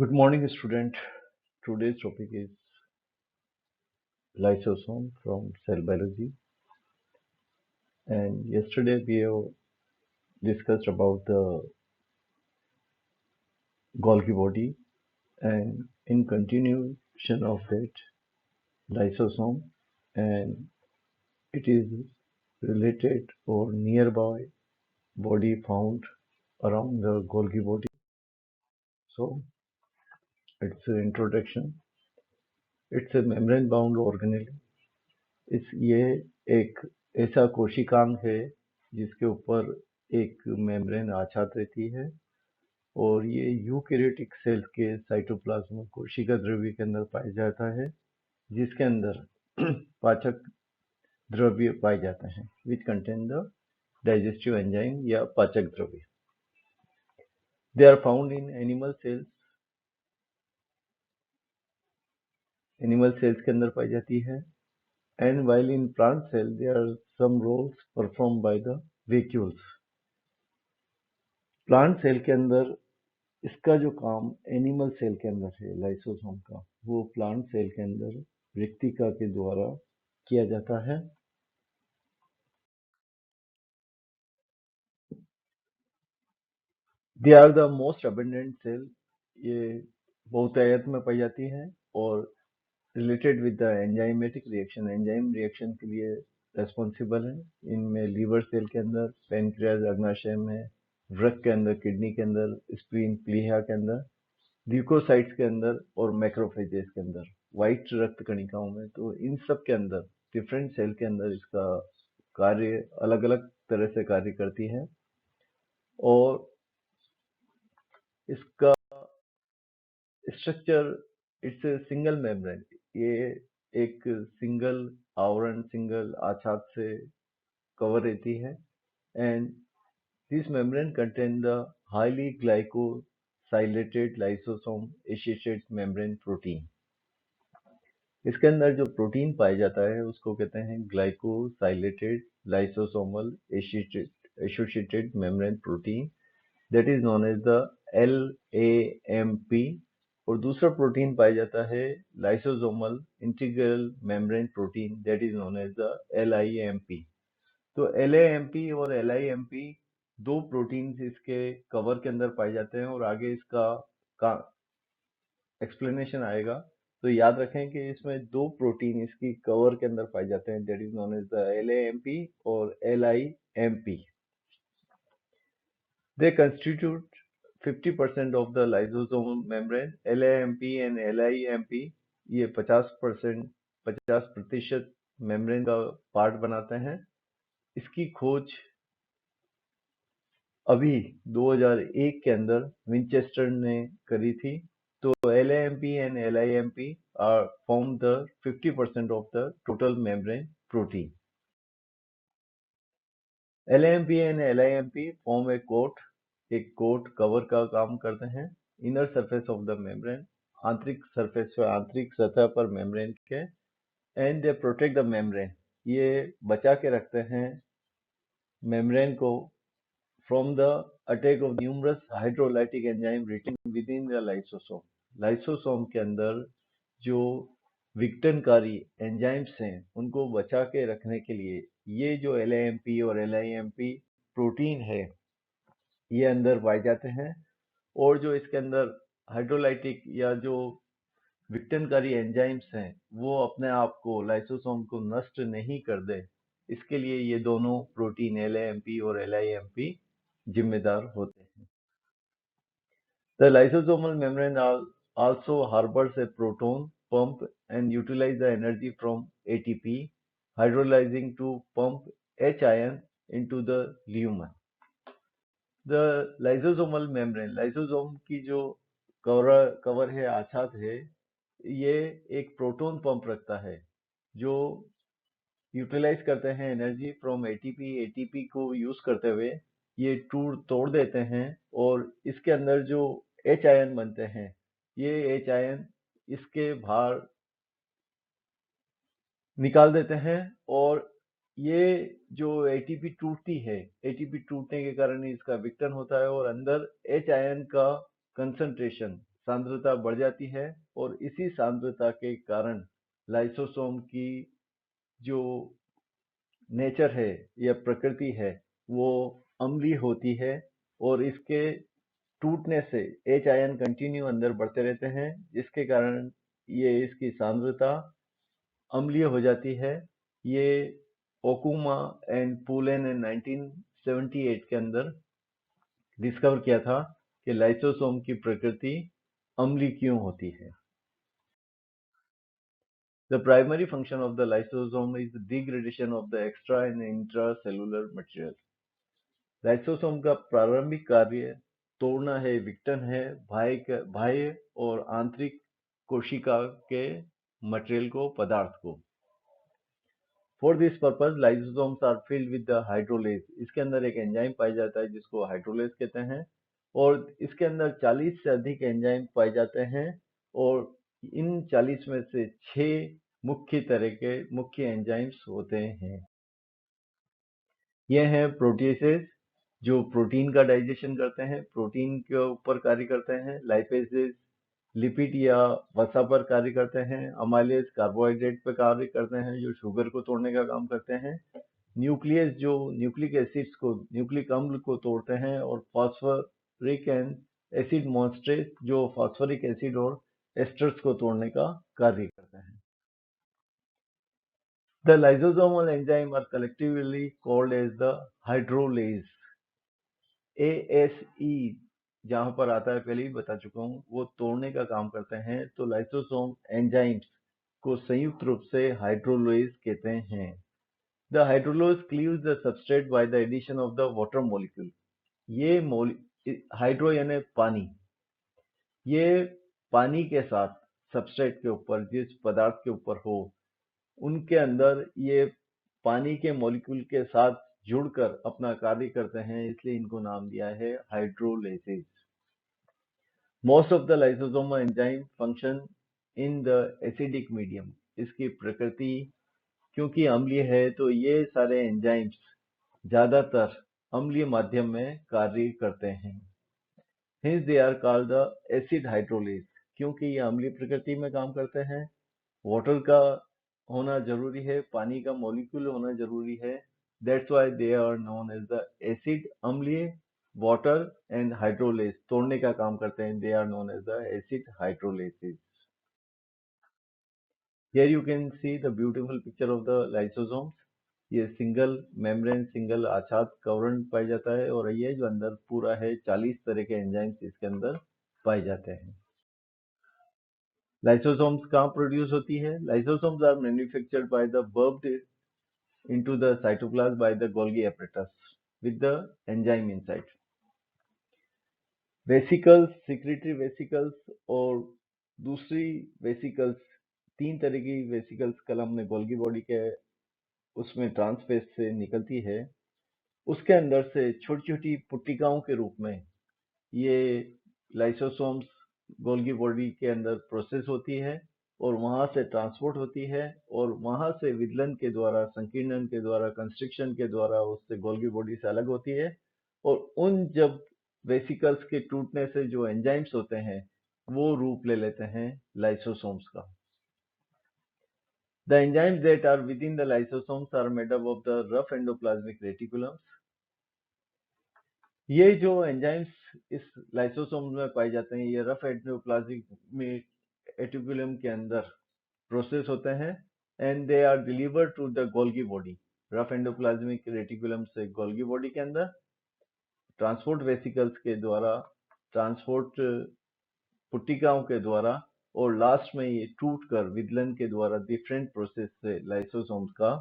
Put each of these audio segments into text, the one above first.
Good morning, student. Today's topic is lysosome from cell biology. And yesterday we have discussed about the Golgi body, and in continuation of that, lysosome, and it is related or nearby body found around the Golgi body. So it's an introduction. It's a membrane-bound organelle. ये एक ऐसा कोशिकांग है जिसके ऊपर एक membrane आच्छादित रहती है और ये यूकैरियोटिक सेल्स के साइटोप्लाज्म कोशिका द्रव्य के अंदर पाया जाता है जिसके अंदर पाचक द्रव्य पाए जाते हैं which contain the digestive enzyme या पाचक द्रव्य. They are found in animal cells के अंदर पाई जाती है. And while in plant cell, there are some roles performed by the vacuoles. Plant cell के अंदर इसका जो काम एनिमल सेल के अंदर है लाइसोसोम का, वो प्लांट सेल के अंदर रिक्तिका के द्वारा किया जाता है. They are the most abundant cell. ये बहुतायत में पाई जाती है और related with the enzymatic reaction, enzyme reaction के लिए रेस्पॉन्सिबल है. इनमें लीवर सेल के अंदर, पेनक्रियाज अग्नाशय में, वृक्क के अंदर, किडनी के अंदर, स्प्लीन प्लीहा के अंदर, ल्यूकोसाइट्स के अंदर और मैक्रोफेजेस के अंदर, व्हाइट रक्त कणिकाओं में. तो इन सब के अंदर डिफरेंट सेल के अंदर इसका कार्य अलग अलग तरह से कार्य करती है और इसका structure it's a single membrane. ये एक सिंगल आवरण, सिंगल आच्छाद से कवर रहती है. And this membrane contain the highly glycosylated lysosome associated membrane protein. इसके अंदर जो प्रोटीन पाया जाता है उसको कहते हैं glycosylated lysosomal associated membrane protein, that is known as the LAMP. और दूसरा प्रोटीन पाया जाता है lysosomal integral membrane protein, that is known as the LIMP. तो LAMP और LIMP दो प्रोटीन्स इसके कवर के अंदर पाए जाते हैं और आगे इसका एक्सप्लेनेशन आएगा. तो याद रखें कि इसमें दो प्रोटीन इसकी कवर के अंदर पाए जाते हैं, that is known as the LAMP और LIMP. They constitute 50% of the lysosomal membrane. LAMP and LIMP ये 50% मेम्ब्रेन का पार्ट बनाते हैं. इसकी खोज अभी 2001 के अंदर विंचेस्टर ने करी थी. तो LAMP and LIMP are form the 50% of the total membrane protein. LAMP and LIMP form a coat. एक कोट कवर का काम करते हैं. Inner surface of the membrane, आंतरिक सरफेस पर, आंतरिक सतह पर मेम्ब्रेन के. And they protect the membrane. ये बचा के रखते हैं मेम्ब्रेन को from the attack of numerous hydrolytic enzyme retain within the lysosome. Lysosome के अंदर जो विघटनकारी एंजाइम्स हैं उनको बचा के रखने के लिए ये जो LAMP और LIMP प्रोटीन है ये अंदर पाए जाते हैं. और जो इसके अंदर हाइड्रोलाइटिक या जो विघटनकारी एंजाइम्स हैं वो अपने आप को, लाइसोसोम को नष्ट नहीं कर दे, इसके लिए ये दोनों प्रोटीन LAMP और LIMP जिम्मेदार होते हैं. The lysosomal membrane also harbors a proton pump and utilize the energy from ATP hydrolyzing to pump H ion into the lumen. The lysosomal membrane, lysosome की जो कवर है, आच्छाद है, ये एक प्रोटॉन पंप रखता है जो यूटिलाइज करते हैं एनर्जी फ्रॉम एटीपी को यूज करते हुए ये तोड़ देते हैं और इसके अंदर जो H आयन बनते हैं ये H आयन इसके बाहर निकाल देते हैं. और ये जो एटीपी टूटती है, एटीपी टूटने के कारण इसका विघटन होता है और अंदर H आयन का कंसंट्रेशन सांद्रता बढ़ जाती है और इसी सांद्रता के कारण लाइसोसोम की जो नेचर है या प्रकृति है वो अम्लीय होती है और इसके टूटने से H आयन कंटिन्यू अंदर बढ़ते रहते हैं, जिसके कारण ये इसकी सांद्रता अम्लीय हो जाती है। ये ओकुमा एंड पुलेन ने 1978 के अंदर डिस्कवर किया था कि लाइसोसोम की प्रकृति अम्लीय क्यों होती है। The primary function of the lysosome is the degradation of the extra and intracellular material. Lysosome का प्रारंभिक कार्य तोड़ना है, विघटन है बाह्य और आंतरिक कोशिका के मटेरियल को, पदार्थ को। For this purpose lysosomes are filled with the hydrolase. इसके अंदर एक एंजाइम पाया जाता है जिसको हाइड्रोलेज कहते हैं और इसके अंदर 40 से अधिक एंजाइम पाए जाते हैं और इन 40 में से 6 मुख्य तरह के मुख्य एंजाइम्स होते हैं। ये हैं प्रोटीएसेस जो प्रोटीन का डाइजेशन करते हैं, प्रोटीन के ऊपर कार्य करते हैं। लाइपेजेस लिपिड या वसा पर कार्य करते हैं। अमाइलेज कार्बोहाइड्रेट पर कार्य करते हैं जो शुगर को तोड़ने का काम करते हैं। न्यूक्लियस जो न्यूक्लिक एसिड्स को, न्यूक्लिक अम्ल को तोड़ते हैं और फॉस्फोरिक एंड एसिड मॉन्स्ट्रेट जो फॉस्फोरिक एसिड और एस्टर्स को तोड़ने का कार्य करते हैं। The lysosomal enzymes are collectively called as the hydrolase. ASE जहां पर आता है पहले ही बता चुका हूं, वो तोड़ने का काम करते हैं। तो लाइसोसोम एंजाइम्स को संयुक्त रूप से हाइड्रोलेज कहते हैं। The hydrolase cleaves the substrate by the addition of the water molecule. ये हाइड्रो यानी पानी, ये पानी के साथ सबस्ट्रेट के ऊपर जिस पदार्थ के ऊपर हो उनके अंदर ये पानी के मॉलिक्यूल के साथ जुड़कर अपना कार्य करते हैं, इसलिए इनको नाम दिया है hydrolases. Most of the lysosomal enzyme function in the acidic medium. इसकी प्रकृति क्योंकि अम्लीय है तो ये सारे एंजाइम्स ज्यादातर अम्लीय माध्यम में कार्य करते हैं। Hence they are called the acid hydrolase, क्योंकि ये अम्लीय प्रकृति में काम करते हैं। वाटर का होना जरूरी है, पानी का मॉलिक्यूल होना जरूरी है। That's why they are known as the acid, अम्लीय, water and hydrolase तोड़ने का काम करते हैं। They are known as the acid hydrolases. Here you can see the beautiful picture of the lysosomes. ये सिंगल मेम्ब्रेन, सिंगल आच्छाद कवरण पाया जाता है और ये जो अंदर पूरा है 40 तरह के एंजाइम्स इसके अंदर पाए जाते हैं। लाइसोसोम्स कहाँ प्रोड्यूस होती है? Lysosomes are manufactured by the budded into the cytoplasm by the Golgi apparatus with the enzyme inside. Vesicles, secretory vesicles और दूसरी वेसिकल्स, 3 तरह की वेसिकल्स कलम में गोल्गी बॉडी के उसमें ट्रांसफेस से निकलती है। उसके अंदर से छोटी छोटी पुट्टिकाओं के रूप में ये लाइसोसोम्स गोल्गी बॉडी के अंदर प्रोसेस होती है और वहां से ट्रांसपोर्ट होती है और वहां से विदलन के द्वारा, संकीर्णन के द्वारा, कंस्ट्रिक्शन के द्वारा उससे गोल्गी बॉडी से अलग होती है और उन जब वेसिकल्स के टूटने से जो एंजाइम्स होते हैं वो रूप ले लेते हैं लाइसोसोम्स का। The enzymes that are within the lysosomes are made up of the rough endoplasmic reticulums. ये जो एंजाइम्स इस लाइसोसोम में पाए जाते हैं ये रफ एंडोप्लाज्मिक रेटिकुलम के अंदर प्रोसेस होते हैं and they are delivered to the Golgi body. Rough endoplasmic reticulum से गोल्गी बॉडी के अंदर ट्रांसपोर्ट वेसिकल्स के द्वारा, ट्रांसपोर्ट पुट्टिकाओं के द्वारा और लास्ट में ये टूटकर विदलन के द्वारा डिफरेंट प्रोसेस से लाइसोसोम्स का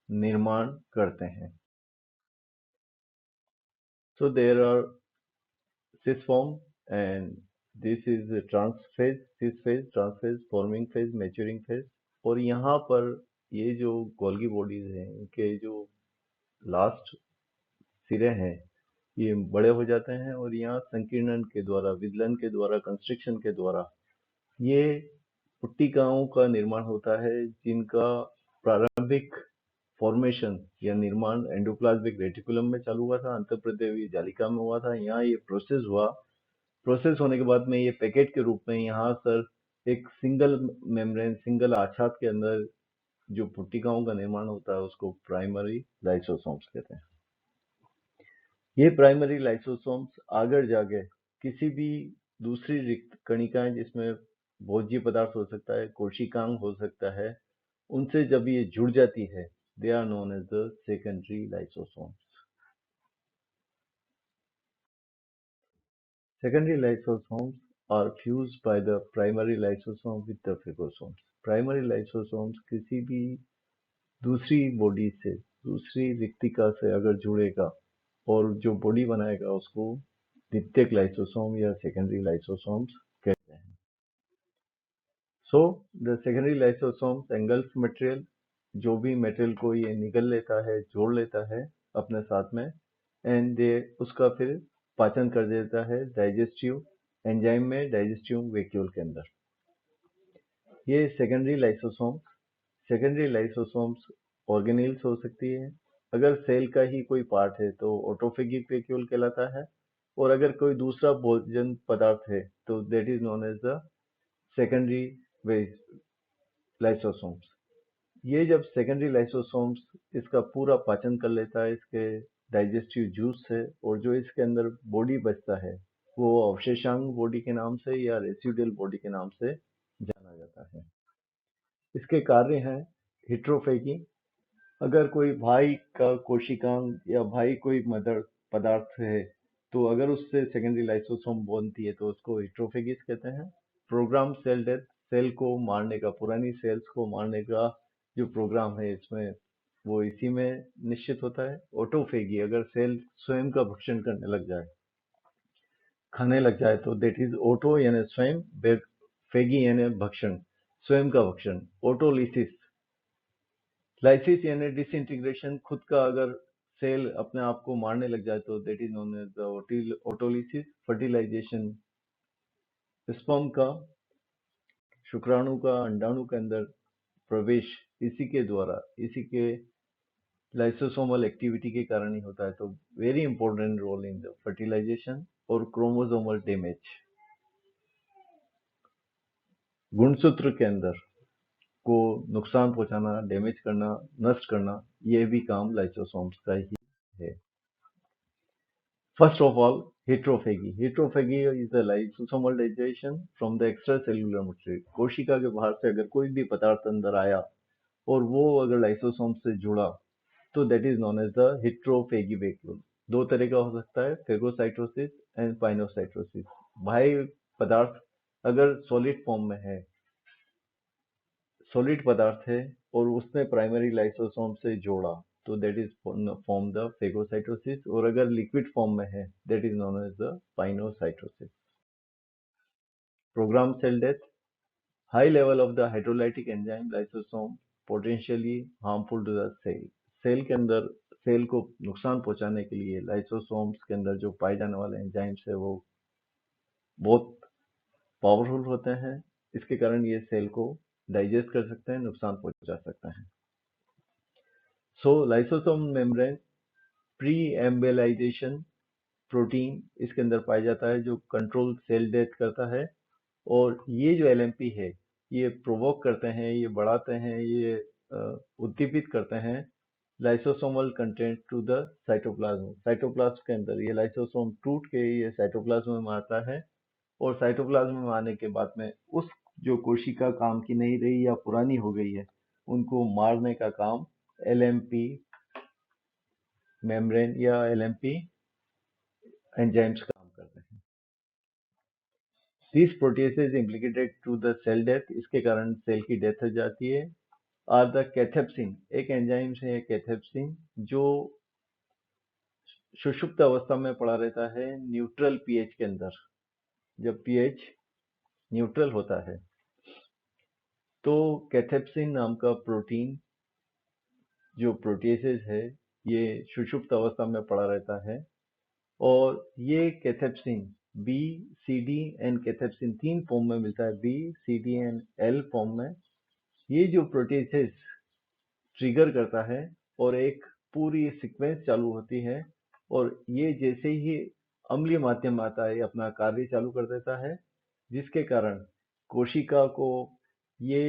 निर्माण करते हैं। So there are cis form and this is the trans phase, cis phase, trans phase, forming phase, maturing phase। और यहाँ पर ये जो गोल्गी बॉडीज हैं इनके जो लास्ट सिरे हैं ये बड़े हो जाते हैं और यहाँ संकीर्णन के द्वारा, विदलन के द्वारा, कंस्ट्रिक्शन के द्वारा ये पुट्टिकाओं का निर्माण होता है जिनका प्रारंभिक फॉर्मेशन या निर्माण एंडोप्लाज्मिक रेटिकुलम में चालू हुआ था, अंतःप्रदेवीय जालिका में हुआ था। यहाँ ये प्रोसेस हुआ प्रोसेस होने के बाद में ये पैकेट के रूप में यहाँ सर एक सिंगल मेम्ब्रेन, सिंगल आछाद के अंदर जो पुट्टिकाओं का निर्माण होता है उसको प्राइमरी लाइसोसोम्स कहते हैं। ये प्राइमरी लाइसोसोम्स आगे जाके किसी भी दूसरी रिक्त कणिकाएं जिसमें भोज्य पदार्थ हो सकता है, कोशिकांग हो सकता है, उनसे जब ये जुड़ जाती है, they are known as the secondary lysosomes. Secondary lysosomes are fused by the primary lysosome with the phagosomes. Primary lysosomes किसी भी दूसरी बॉडी से, दूसरी रिक्तिका से अगर जुड़ेगा और जो बॉडी बनाएगा उसको द्वितीयक लाइसोसोम या सेकेंडरी लाइसोसोम्स कहते हैं। So the secondary lysosomes engulf material, जो भी मटेरियल को ये निगल लेता है, जोड़ लेता है अपने साथ में, एंड दे उसका फिर पाचन कर देता है डाइजेस्टिव एंजाइम में, डाइजेस्टिव वेक्यूल के अंदर। ये सेकेंडरी लाइसोसोम्स ऑर्गेनेल्स हो सकती है। अगर सेल का ही कोई पार्ट है तो ऑटोफेगिक वेक्यूल कहलाता है, और अगर कोई दूसरा भोजन पदार्थ है तो that is known as the secondary lysosomes. ये जब सेकेंडरी लाइसोसोम्स इसका पूरा पाचन कर लेता है इसके डाइजेस्टिव जूस से, और जो इसके अंदर बॉडी बचता है वो अवशेषांग बॉडी के नाम से या रेसिडुअल बॉडी के नाम से जाना जाता है। इसके कार्य हैं हिट्रोफेगी। अगर कोई भाई का कोशिकांग या भाई कोई मदर पदार्थ है तो अगर उससे सेकेंडरी लाइसोसोम बनती है तो उसको हिट्रोफेगिस कहते हैं। प्रोग्राम सेल डेथ, सेल को मारने का, पुरानी सेल्स को मारने का जो प्रोग्राम है इसमें वो इसी में निश्चित होता है। ऑटोफेगी, अगर सेल स्वयं का भक्षण करने लग जाए, खाने लग जाए तो दैट इज ऑटो यानी स्वयं, फेगी यानी भक्षण, स्वयं का भक्षण। ऑटोलिसिस, लाइसिस यानी डिसइंटीग्रेशन, खुद का अगर सेल अपने आप को मारने लग जाए तो that is known as the autolysis. Fertilization, sperm का शुक्राणु का अंडाणु के अंदर प्रवेश इसी के द्वारा, इसी के लाइसोसोमल एक्टिविटी के कारण ही होता है, तो very important role in the fertilization. और क्रोमोसोमल डैमेज, गुणसूत्र के अंदर को नुकसान पहुंचाना, डैमेज करना, नष्ट करना, यह भी काम लाइसोसोम्स का ही है। First of all, heterophagy. Heterophagy is the lysosomal digestion from the extracellular material. कोशिका के बाहर से अगर कोई भी पदार्थ अंदर आया और वो अगर लाइसोसोम से जुड़ा तो that is known as the heterophagy vacuole. दो तरह का हो सकता है, फेगोसाइटोसिस एंड पाइनोसाइटोसिस। बाह्य पदार्थ अगर सॉलिड फॉर्म में है, सॉलिड पदार्थ है और उसने प्राइमरी लाइसोसोम से जोड़ा तो that is form the phagocytosis, और अगर लिक्विड फॉर्म में है that is known as the pinocytosis. Program cell death, high level of the hydrolytic enzyme lysosome potentially harmful to the cell. Cell के अंदर cell को नुकसान पहुंचाने के लिए लाइसोसोम्स के अंदर जो पाए जाने वाले एंजाइम्स है वो बहुत पावरफुल होते हैं। इसके कारण ये सेल को डाइजेस्ट कर सकते हैं, नुकसान पहुंचा सकते हैं। सो लाइसोसोम मेम्ब्रेन प्री एम्बेलाइजेशन प्रोटीन इसके अंदर पाया जाता है जो कंट्रोल सेल डेथ करता है, और ये जो एलएमपी है ये प्रोवोक करते हैं, ये बढ़ाते हैं, ये उद्दीपित करते हैं lysosomal content to the cytoplasm. Cytoplasm के अंदर ये लाइसोसोम टूट के ये साइटोप्लाज्म में आता है, और साइटोप्लाज्म में आने के बाद में उस जो कोशिका काम की नहीं रही या पुरानी हो गई है उनको मारने का काम एलएमपी मेम्ब्रेन या एलएमपी एंजाइम्स काम करते हैं। This proteases implicated to the cell death, इसके कारण सेल की डेथ हो जाती है। आर द कैथेप्सिन, एक एंजाइम है कैथेप्सिन जो सुषुप्त अवस्था में पड़ा रहता है न्यूट्रल पीएच के अंदर। जब पीएच न्यूट्रल होता है तो कैथेप्सिन नाम का प्रोटीन जो प्रोटीएसेस है ये सुषुप्त अवस्था में पड़ा रहता है, और ये cathepsin B, C, D and cathepsin तीन फॉर्म में मिलता है, B, C, D and L form में। ये जो प्रोटीएसेस ट्रिगर करता है और एक पूरी सीक्वेंस चालू होती है, और ये जैसे ही अम्लीय माध्यम आता है, अपना कार्य चालू कर देता है, जिसके कारण कोशिका को ये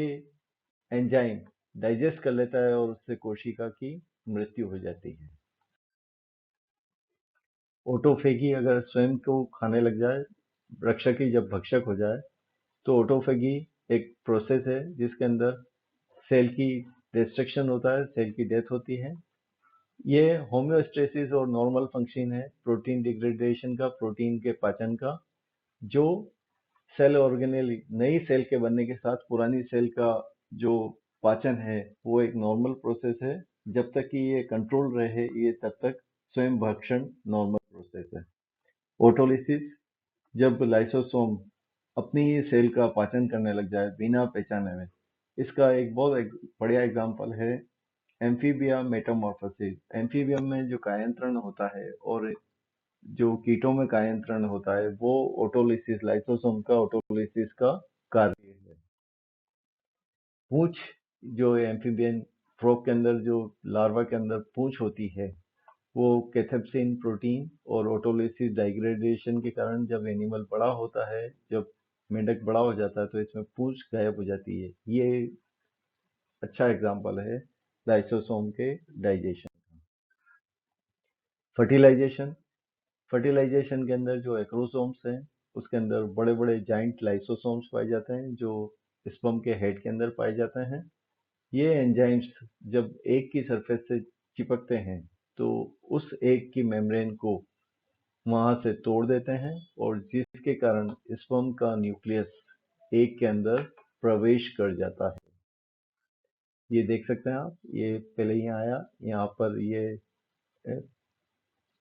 एंजाइम डाइजेस्ट कर लेता है और उससे कोशिका की मृत्यु हो जाती है। ऑटोफेगी अगर स्वयं को खाने लग जाए, रक्षक ही जब भक्षक हो जाए, तो ऑटोफेगी एक प्रोसेस है जिसके अंदर सेल की डिस्ट्रक्शन होता है, सेल की डेथ होती है। ये होम्योस्टेसिस और नॉर्मल फंक्शन है प्रोटीन डिग्रेडेशन का, प्रोटीन के पाचन का, जो सेल ऑर्गेनेल नई सेल के बनने के साथ पुरानी सेल का जो पाचन है वो एक नॉर्मल प्रोसेस है। जब तक कि ये कंट्रोल रहे ये तब तक स्वयं भक्षण नॉर्मल प्रोसेस है। ऑटोलिसिस जब लाइसोसोम अपनी ही सेल का पाचन करने लग जाए बिना पहचाने में, इसका एक बहुत बढ़िया एग्जाम्पल है एम्फीबिया मेटामॉर्फोसिस। एम्फीबियम में जो कायांतरण होता है और जो कीटों में कायांतरण होता है वो ऑटोलिसिस, लाइसोसोम का ऑटोलिसिस का कार्य है। पूंछ जो एम्फीबियन फ्रॉग के अंदर जो लार्वा के अंदर पूंछ होती है वो कैथेप्सिन प्रोटीन और ऑटोलिसिस डाइग्रेडेशन के कारण जब एनिमल बड़ा होता है, जब मेंढक बड़ा हो जाता है तो इसमें पूंछ गायब हो जाती है। ये अच्छा एग्जाम्पल है लाइसोसोम के डाइजेशन। फर्टिलाइजेशन, फर्टिलाइजेशन के अंदर जो एक्रोसोम्स हैं उसके अंदर बड़े बड़े जाइंट लाइसोसोम्स पाए जाते हैं जो स्पर्म के हेड के अंदर पाए जाते हैं। ये एंजाइम्स जब एग की सरफेस से चिपकते हैं तो उस एग की मेम्ब्रेन को वहां से तोड़ देते हैं और जिसके कारण स्पर्म का न्यूक्लियस एग के अंदर प्रवेश कर जाता है। ये देख सकते हैं आप, ये पहले यहाँ आया, यहाँ पर ये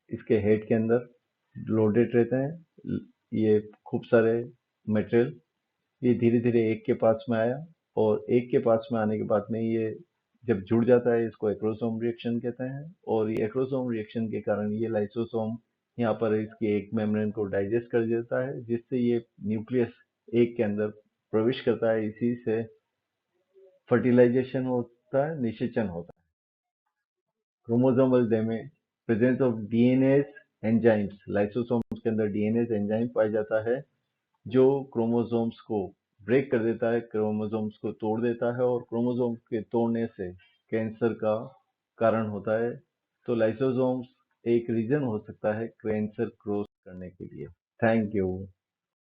इसके हेड के अंदर लोडेड रहते हैं ये खूब सारे मटेरियल। ये धीरे धीरे एक के पास में आया और एक के पास में आने के बाद में ये जब जुड़ जाता है इसको एक्रोसोम रिएक्शन कहते हैं। और ये एक्रोसोम रिएक्शन के कारण ये लाइसोसोम यहाँ पर इसकी एक मेम्ब्रेन को डाइजेस्ट कर देता है, जिससे ये न्यूक्लियस एक के अंदर प्रवेश करता है। इसी से फर्टिलाइजेशन होता है, निषेचन होता है। Chromosomal damage, presence of DNS enzymes, lysosomes के अंदर डीएनएस एंजाइम पाया जाता है जो क्रोमोसोम्स को ब्रेक कर देता है, क्रोमोसोम्स को तोड़ देता है और क्रोमोसोम्स के तोड़ने से कैंसर का कारण होता है। तो लाइसोसोम्स एक रीजन हो सकता है कैंसर क्रॉस करने के लिए। Thank you.